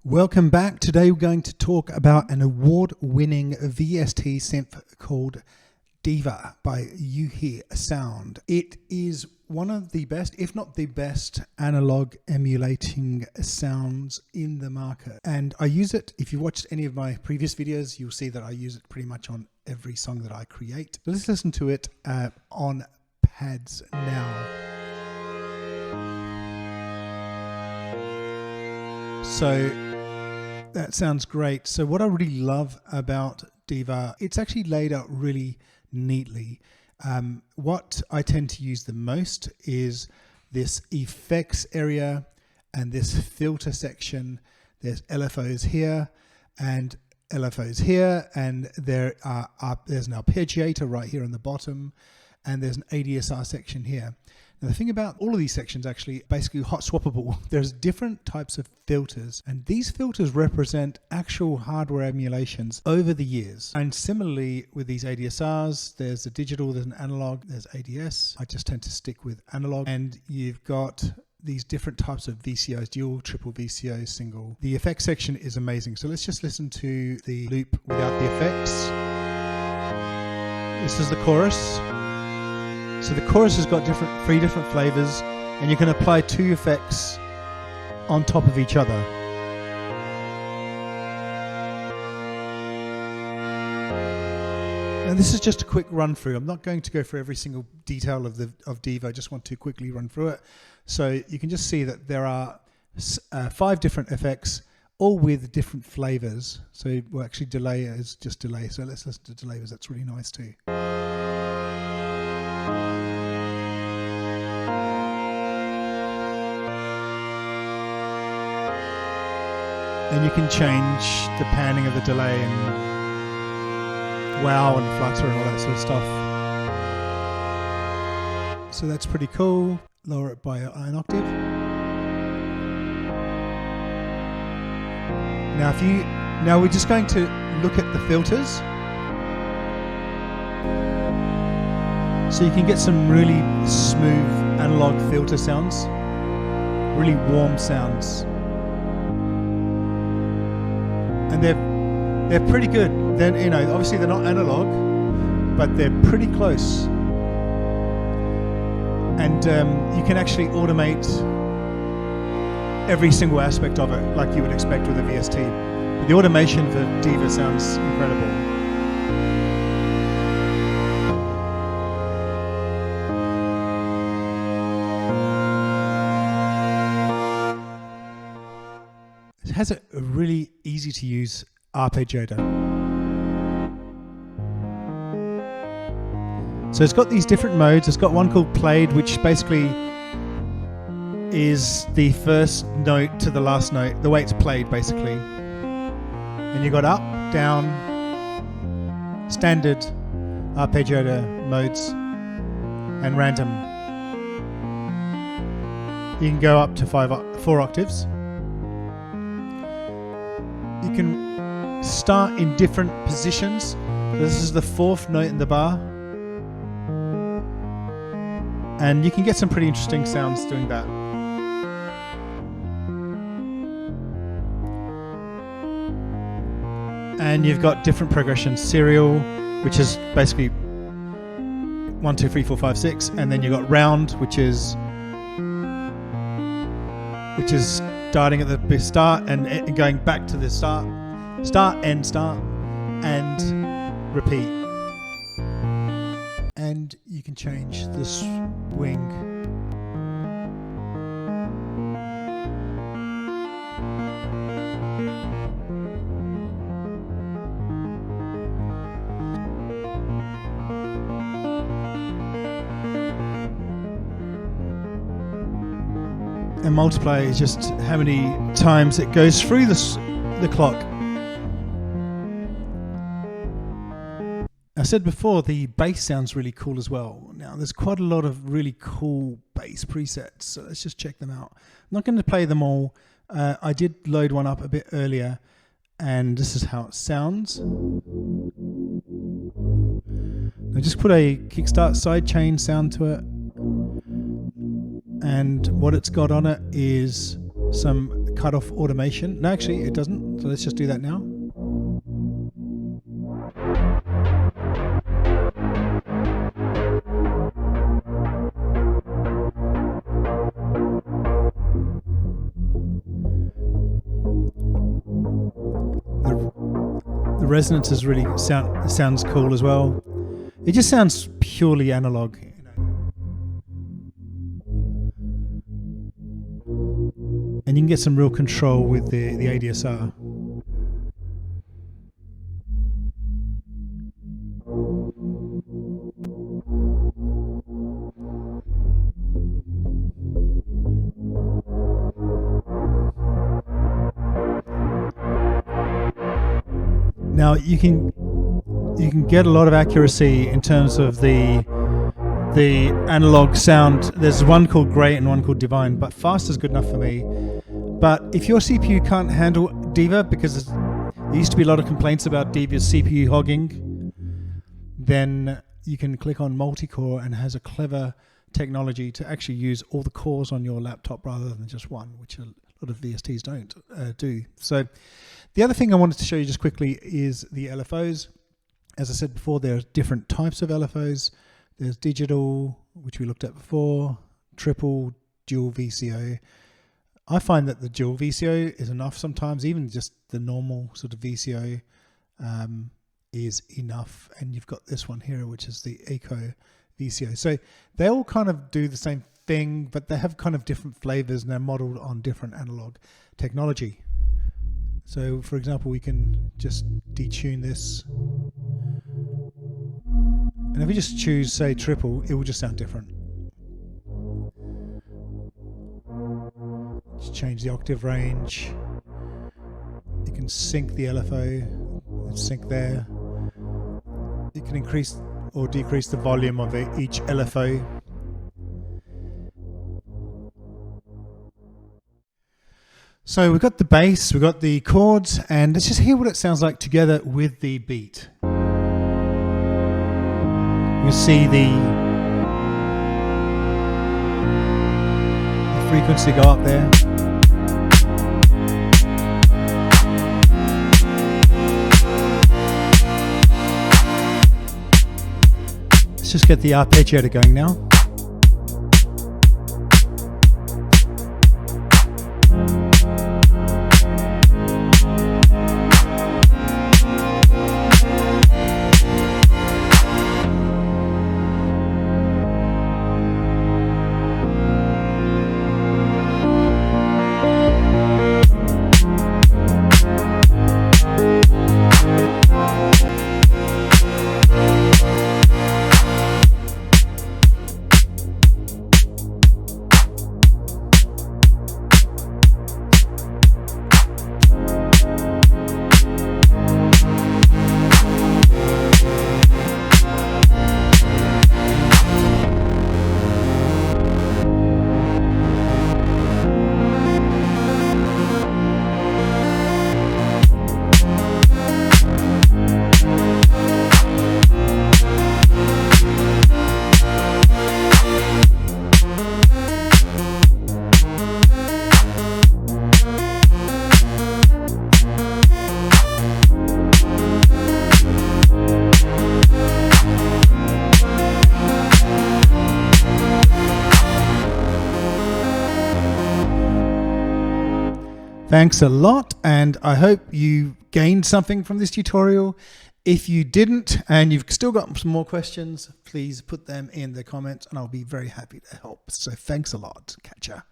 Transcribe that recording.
Welcome back. Today we're going to talk about an award-winning VST synth called Diva by yesteryear Sound. It is one of the best, if not the best, analog emulating sounds in the market. And I use it, if you watched any of my previous videos, you'll see that I use it pretty much on every song that I create. So let's listen to it on pads now. So that sounds great. So what I really love about Diva, it's actually laid out really neatly. What I tend to use the most is this effects area and this filter section. There's LFOs here and LFOs here, and there's an arpeggiator right here on the bottom, and there's an ADSR section here. Now the thing about all of these sections actually basically hot swappable. There's different types of filters, and these filters represent actual hardware emulations over the years. And similarly with these ADSRs, there's a digital, there's an analog, there's ADS. I just tend to stick with analog. And you've got these different types of VCOs, dual, triple VCO, single. The effects section is amazing. So let's just listen to the loop without the effects. This is the chorus. So the chorus has got three different flavors, and you can apply two effects on top of each other. And this is just a quick run through. I'm not going to go through every single detail of Diva. I just want to quickly run through it. So you can just see that there are 5 different effects, all with different flavors. So well, actually delay is just delay. So let's listen to delay, because that's really nice too. And you can change the panning of the delay and wow and flutter and all that sort of stuff. So that's pretty cool. Lower it by an octave. Now we're just going to look at the filters. So you can get some really smooth analog filter sounds, really warm sounds. And they're pretty good. Then obviously they're not analog, but they're pretty close. And you can actually automate every single aspect of it, like you would expect with a VST. But the automation for Diva sounds incredible. It has a really easy to use arpeggiator. So it's got these different modes. It's got one called played, which basically is the first note to the last note, the way it's played basically. And you got up, down, standard arpeggiator modes, and random. You can go up to 4 octaves. You can start in different positions. This is the 4th note in the bar. And you can get some pretty interesting sounds doing that. And you've got different progressions. Serial, which is basically 1, 2, 3, 4, 5, 6. And then you've got round, which is starting at the start and going back to the start, end, start, and repeat. And you can change the swing. And multiply is just how many times it goes through the clock. I said before, the bass sounds really cool as well. Now, there's quite a lot of really cool bass presets, so let's just check them out. I'm not going to play them all. I did load one up a bit earlier, and this is how it sounds. I just put a kickstart sidechain sound to it. And what it's got on it is some cut off automation. No, actually it doesn't. So let's just do that now. The resonance is really sounds cool as well. It just sounds purely analog. And you can get some real control with the ADSR. Now you can get a lot of accuracy in terms of the analog sound. There's one called Great and one called Divine, but fast is good enough for me. But if your CPU can't handle Diva, because there used to be a lot of complaints about Diva's CPU hogging, then you can click on multi-core, and it has a clever technology to actually use all the cores on your laptop rather than just one, which a lot of VSTs don't do. So the other thing I wanted to show you just quickly is the LFOs. As I said before, there are different types of LFOs. There's digital, which we looked at before, triple, dual VCO. I find that the dual VCO is enough sometimes. Even just the normal sort of VCO is enough. And you've got this one here, which is the Eco VCO. So they all kind of do the same thing, but they have kind of different flavors, and they're modeled on different analog technology. So for example, we can just detune this. And if we just choose, say, triple, it will just sound different. Just change the octave range. You can sync the LFO, sync there. You can increase or decrease the volume of each LFO. So we've got the bass, we've got the chords, and let's just hear what it sounds like together with the beat. You see the frequency go up there. Let's just get the arpeggiator going now. Thanks a lot, and I hope you gained something from this tutorial. If you didn't and you've still got some more questions, please put them in the comments and I'll be very happy to help. So thanks a lot. Catch ya.